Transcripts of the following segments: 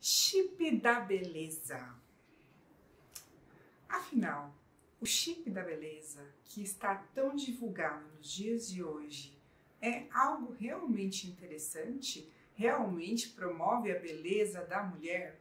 Chip da beleza. Afinal, o chip da beleza que está tão divulgado nos dias de hoje é algo realmente interessante? Realmente promove a beleza da mulher?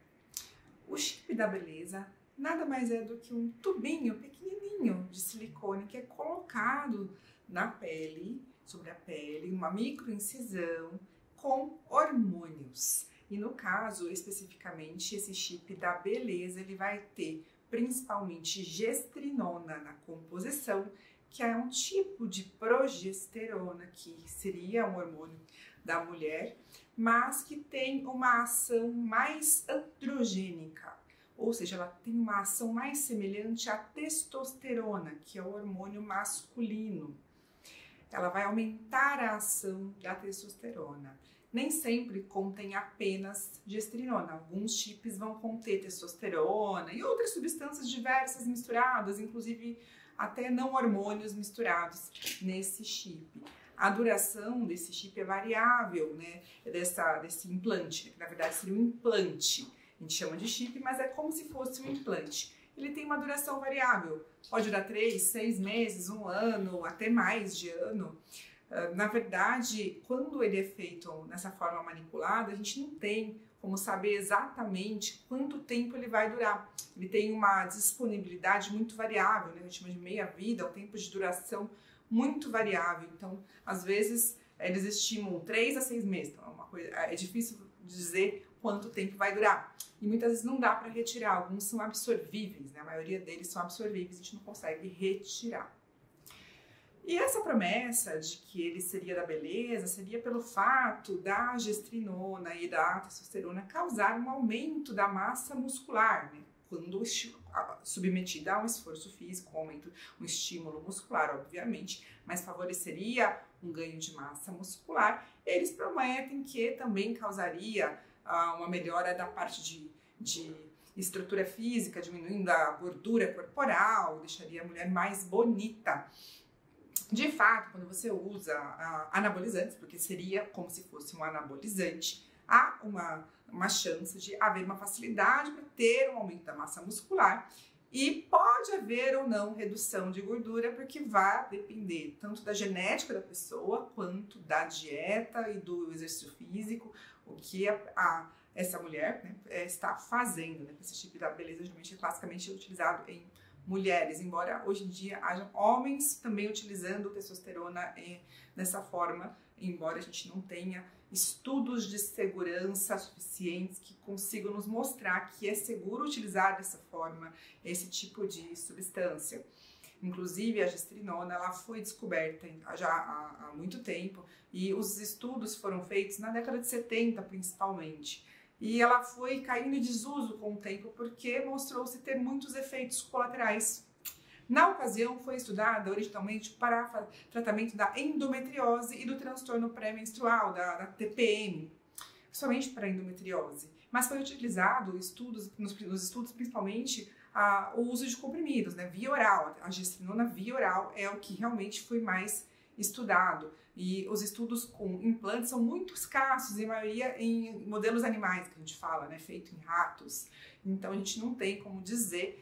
O chip da beleza nada mais é do que um tubinho pequenininho de silicone que é colocado na pele, sobre a pele, uma microincisão com hormônios. E no caso, especificamente, esse chip da beleza, ele vai ter principalmente gestrinona na composição, que é um tipo de progesterona, que seria um hormônio da mulher, mas que tem uma ação mais androgênica, ou seja, ela tem uma ação mais semelhante à testosterona, que é o hormônio masculino. Ela vai aumentar a ação da testosterona. Nem sempre contém apenas gestrinona. Alguns chips vão conter testosterona e outras substâncias diversas misturadas, inclusive até não hormônios misturados nesse chip. A duração desse chip é variável, né? Desse implante, que na verdade seria um implante. A gente chama de chip, mas é como se fosse um implante. Ele tem uma duração variável. Pode durar 3, 6 meses, 1 ano, até mais de ano. Na verdade, quando ele é feito nessa forma manipulada, a gente não tem como saber exatamente quanto tempo ele vai durar. Ele tem uma disponibilidade muito variável, né? A gente chama de meia-vida, um tempo de duração muito variável. Então, às vezes, eles estimam 3 a 6 meses. Então, é difícil dizer quanto tempo vai durar. E muitas vezes não dá para retirar. Alguns são absorvíveis, né? A maioria deles são absorvíveis, a gente não consegue retirar. E essa promessa de que ele seria da beleza seria pelo fato da gestrinona e da testosterona causar um aumento da massa muscular, né? Quando submetida a um esforço físico, um estímulo muscular, obviamente, mas favoreceria um ganho de massa muscular. Eles prometem que também causaria uma melhora da parte de estrutura física, diminuindo a gordura corporal, deixaria a mulher mais bonita. De fato, quando você usa anabolizantes, porque seria como se fosse um anabolizante, há uma chance de haver uma facilidade para ter um aumento da massa muscular e pode haver ou não redução de gordura, porque vai depender tanto da genética da pessoa quanto da dieta e do exercício físico, o que essa mulher, né, está fazendo, né? Esse tipo de beleza geralmente é classicamente utilizado em mulheres, embora hoje em dia haja homens também utilizando testosterona dessa forma, embora a gente não tenha estudos de segurança suficientes que consigam nos mostrar que é seguro utilizar dessa forma esse tipo de substância. Inclusive a gestrinona, ela foi descoberta já há muito tempo e os estudos foram feitos na década de 70 principalmente. E ela foi caindo em desuso com o tempo porque mostrou-se ter muitos efeitos colaterais. Na ocasião, foi estudada originalmente para tratamento da endometriose e do transtorno pré-menstrual, da TPM, somente para endometriose. Mas foi utilizado nos estudos principalmente o uso de comprimidos, né, via oral. A gestrinona via oral é o que realmente foi mais estudado. E os estudos com implantes são muito escassos, em maioria em modelos animais, que a gente fala, né, feito em ratos. Então a gente não tem como dizer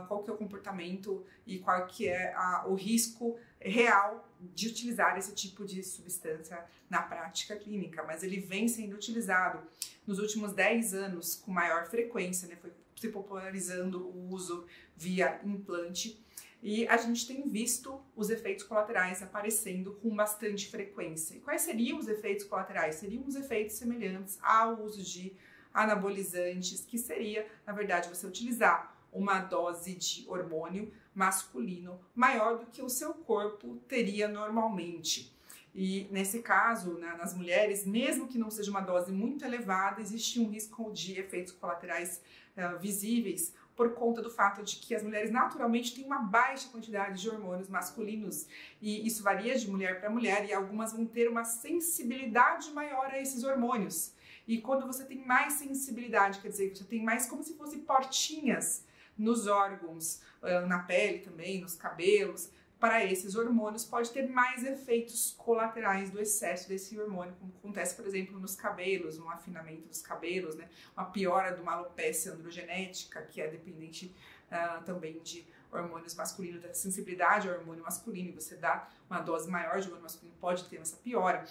qual que é o comportamento e qual que é o risco real de utilizar esse tipo de substância na prática clínica, mas ele vem sendo utilizado nos últimos 10 anos com maior frequência, né, foi se popularizando o uso via implante. E a gente tem visto os efeitos colaterais aparecendo com bastante frequência. E quais seriam os efeitos colaterais? Seriam os efeitos semelhantes ao uso de anabolizantes, que seria, na verdade, você utilizar uma dose de hormônio masculino maior do que o seu corpo teria normalmente. E nesse caso, nas mulheres, mesmo que não seja uma dose muito elevada, existe um risco de efeitos colaterais visíveis por conta do fato de que as mulheres naturalmente têm uma baixa quantidade de hormônios masculinos e isso varia de mulher para mulher e algumas vão ter uma sensibilidade maior a esses hormônios. E quando você tem mais sensibilidade, quer dizer, você tem mais como se fossem portinhas nos órgãos, na pele também, nos cabelos, para esses hormônios pode ter mais efeitos colaterais do excesso desse hormônio, como acontece, por exemplo, nos cabelos, um afinamento dos cabelos, né? Uma piora de uma alopecia androgenética, que é dependente também de hormônios masculinos, da sensibilidade ao hormônio masculino, e você dá uma dose maior de hormônio masculino, pode ter essa piora.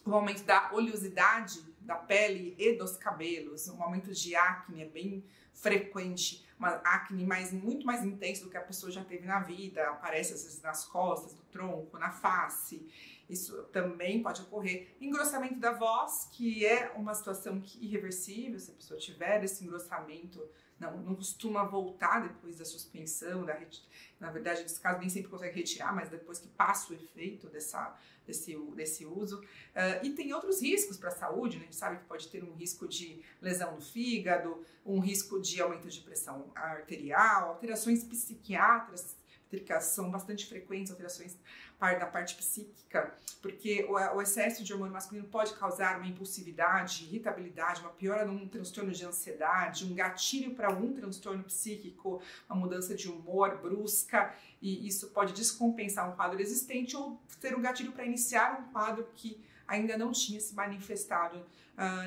O aumento da oleosidade da pele e dos cabelos, um aumento de acne é bem frequente, uma acne muito mais intensa do que a pessoa já teve na vida, aparece às vezes nas costas, no tronco, na face. Isso também pode ocorrer. Engrossamento da voz, que é uma situação irreversível, se a pessoa tiver esse engrossamento, não costuma voltar depois da suspensão, na verdade, nesse caso, nem sempre consegue retirar, mas depois que passa o efeito desse uso. E tem outros riscos para a saúde, né? A gente sabe que pode ter um risco de lesão no fígado, um risco de aumento de pressão arterial, alterações psiquiátricas são bastante frequentes, alterações da parte psíquica, porque o excesso de hormônio masculino pode causar uma impulsividade, irritabilidade, uma piora num transtorno de ansiedade, um gatilho para um transtorno psíquico, uma mudança de humor brusca, e isso pode descompensar um quadro existente ou ser um gatilho para iniciar um quadro que ainda não tinha se manifestado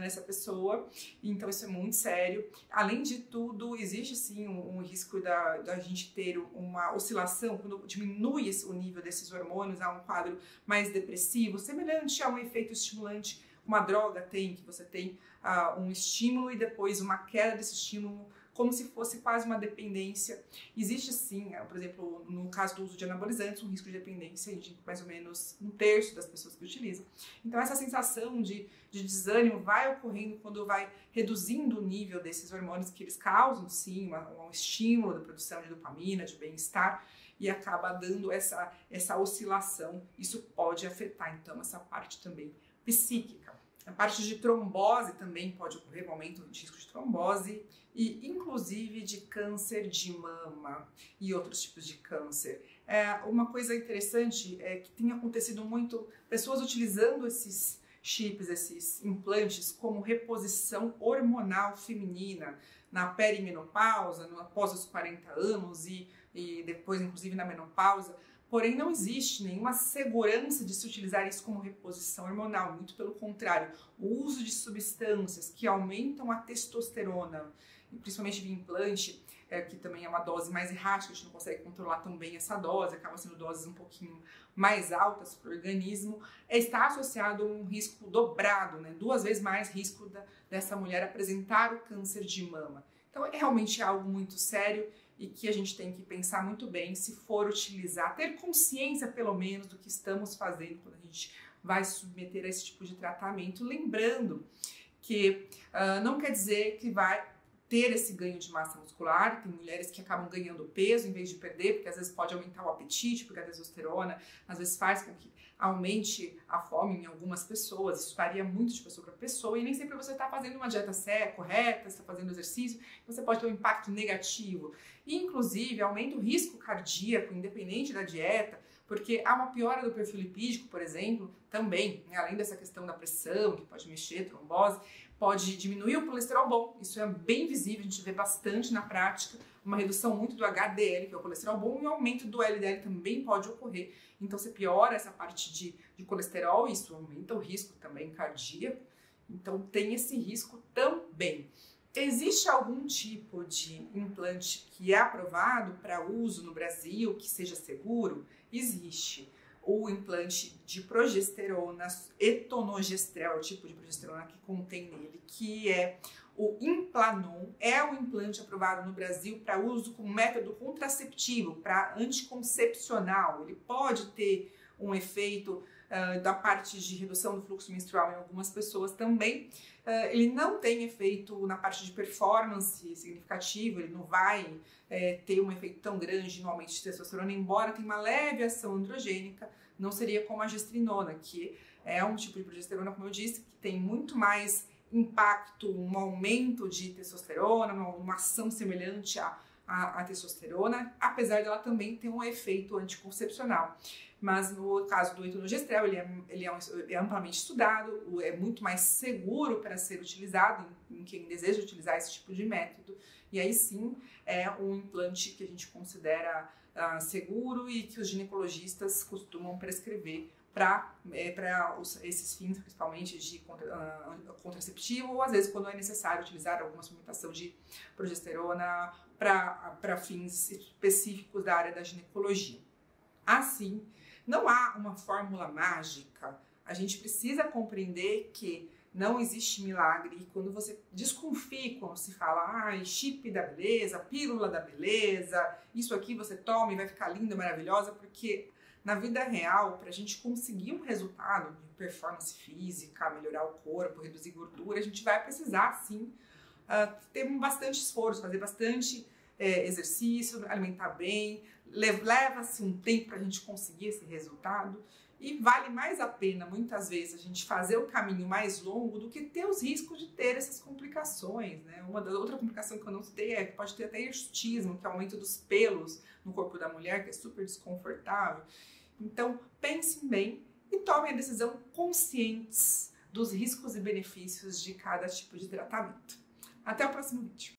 nessa pessoa. Então isso é muito sério. Além de tudo, existe sim um risco da gente ter uma oscilação, quando diminui o nível desses hormônios, há um quadro mais depressivo, semelhante a um efeito estimulante uma droga tem, que você tem um estímulo e depois uma queda desse estímulo, como se fosse quase uma dependência. Existe sim, por exemplo, no caso do uso de anabolizantes, um risco de dependência de mais ou menos 1/3 das pessoas que utilizam. Então essa sensação de desânimo vai ocorrendo quando vai reduzindo o nível desses hormônios, que eles causam sim um estímulo da produção de dopamina, de bem-estar, e acaba dando essa oscilação. Isso pode afetar então essa parte também psíquica. A parte de trombose também pode ocorrer, um aumento de risco de trombose e inclusive de câncer de mama e outros tipos de câncer. Uma coisa interessante é que tem acontecido muito pessoas utilizando esses chips, esses implantes como reposição hormonal feminina na perimenopausa, após os 40 anos e depois inclusive na menopausa. Porém, não existe nenhuma segurança de se utilizar isso como reposição hormonal, muito pelo contrário. O uso de substâncias que aumentam a testosterona, principalmente de implante, que também é uma dose mais errática, a gente não consegue controlar tão bem essa dose, acaba sendo doses um pouquinho mais altas para o organismo, está associado a um risco dobrado, né? 2 vezes mais risco dessa mulher apresentar o câncer de mama. Então, é realmente algo muito sério e que a gente tem que pensar muito bem se for utilizar, ter consciência pelo menos do que estamos fazendo quando a gente vai submeter a esse tipo de tratamento, lembrando que não quer dizer que vai ter esse ganho de massa muscular. Tem mulheres que acabam ganhando peso em vez de perder, porque às vezes pode aumentar o apetite, porque a testosterona às vezes faz com que aumente a fome em algumas pessoas. Isso varia muito de pessoa para pessoa e nem sempre você está fazendo uma dieta correta, está fazendo exercício, você pode ter um impacto negativo. E, inclusive, aumenta o risco cardíaco, independente da dieta, porque há uma piora do perfil lipídico, por exemplo, também, né? Além dessa questão da pressão, que pode mexer, trombose, pode diminuir o colesterol bom. Isso é bem visível, a gente vê bastante na prática, uma redução muito do HDL, que é o colesterol bom, e o aumento do LDL também pode ocorrer. Então, você piora essa parte de colesterol, isso aumenta o risco também cardíaco. Então, tem esse risco também. Existe algum tipo de implante que é aprovado para uso no Brasil, que seja seguro? Existe. O implante de progesterona, etonogestrel, o tipo de progesterona que contém nele, que é o Implanon, é um implante aprovado no Brasil para uso como método contraceptivo, para anticoncepcional. Ele pode ter um efeito da parte de redução do fluxo menstrual em algumas pessoas também. Ele não tem efeito na parte de performance significativo, ele não vai ter um efeito tão grande no aumento de testosterona, embora tenha uma leve ação androgênica, não seria como a gestrinona, que é um tipo de progesterona, como eu disse, que tem muito mais impacto, um aumento de testosterona, uma ação semelhante à testosterona, apesar dela também ter um efeito anticoncepcional. Mas no caso do etonogestrel, ele é amplamente estudado, é muito mais seguro para ser utilizado em quem deseja utilizar esse tipo de método. E aí sim, é um implante que a gente considera seguro e que os ginecologistas costumam prescrever para esses fins, principalmente de contraceptivo, ou às vezes quando é necessário utilizar alguma suplementação de progesterona para fins específicos da área da ginecologia. Assim, não há uma fórmula mágica, a gente precisa compreender que não existe milagre e quando você desconfia, quando se fala chip da beleza, pílula da beleza, isso aqui você toma e vai ficar linda, maravilhosa, porque na vida real, para a gente conseguir um resultado de performance física, melhorar o corpo, reduzir gordura, a gente vai precisar, sim, ter bastante esforço, fazer bastante exercício, alimentar bem, leva-se um tempo para a gente conseguir esse resultado e vale mais a pena, muitas vezes, a gente fazer o caminho mais longo do que ter os riscos de ter essas complicações, né? Outra complicação que eu não citei é que pode ter até hirsutismo, que é o aumento dos pelos no corpo da mulher, que é super desconfortável. Então, pensem bem e tomem a decisão conscientes dos riscos e benefícios de cada tipo de tratamento. Até o próximo vídeo.